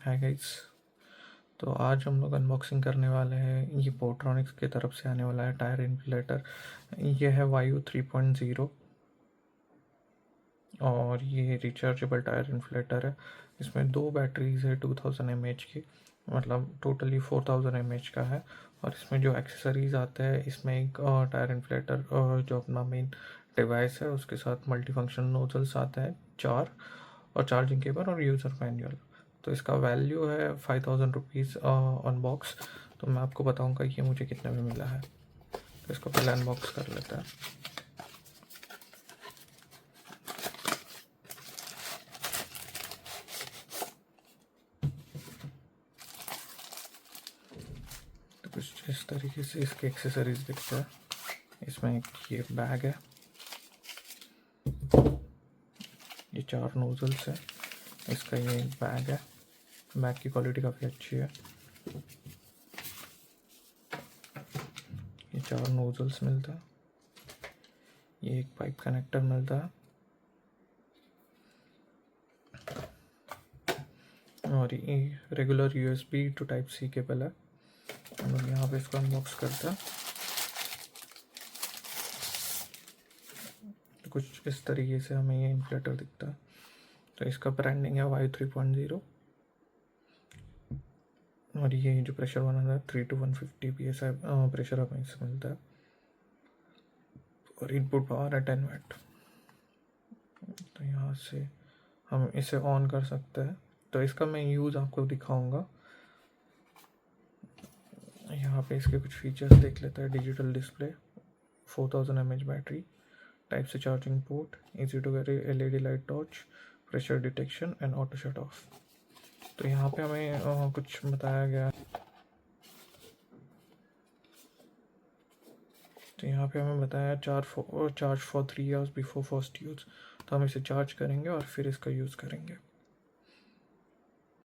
Hi guys. तो आज हम लोग अनबॉक्सिंग करने वाले हैं। ये पोर्ट्रॉनिक्स की तरफ से आने वाला है टायर इन्फ्लेटर। ये है वायु 3.0 और ये रिचार्जेबल टायर इन्फ्लेटर है। इसमें दो बैटरीज है 2000 mAh की, मतलब टोटली 4000 mAh का है। और इसमें जो एक्सेसरीज आते हैं, इसमें एक टायर इन्फ्लेटर जो अपना मेन डिवाइस है, उसके साथ मल्टी फंक्शन नोजल्स आते हैं 4, और चार्जिंग केबल और यूज़र मैनुअल। तो इसका वैल्यू है 5000 रुपीज़ ऑन बॉक्स। तो मैं आपको बताऊंगा ये मुझे कितने में मिला है। तो इसको पहले अनबॉक्स कर लेते हैं। तो कुछ इस तरीके से इसके एक्सेसरीज दिखते हैं। इसमें एक ये बैग है, ये 4 नोजल्स है। इसका ये एक बैग है, बैग की क्वालिटी काफ़ी अच्छी है। ये 4 नोजल्स मिलता है, ये एक पाइप कनेक्टर मिलता है, और ये regular USB to type C cable है। हम लोग यहाँ पे इसको अनबॉक्स करते हैं। तो कुछ इस तरीके से हमें ये इन्फ्लेटर दिखता है। तो इसका ब्रांडिंग है वायु 3.0 और ये जो प्रेशर बनाना है 3 to 150 PSI प्रेशर हमें इससे मिलता है। और इनपुट पावर है 10 वाट। तो यहाँ से हम इसे ऑन कर सकते हैं। तो इसका मैं यूज़ आपको दिखाऊंगा। यहाँ पे इसके कुछ फीचर्स देख लेते हैं। Digital display, 4000 mAh battery, type C charging port, easy to carry LED light torch, pressure detection and auto shut off. तो यहाँ पे हमें कुछ बताया गया। तो यहाँ पे हमें बताया charge for 3 hours before first use. तो हम इसे चार्ज करेंगे और फिर इसका यूज़ करेंगे।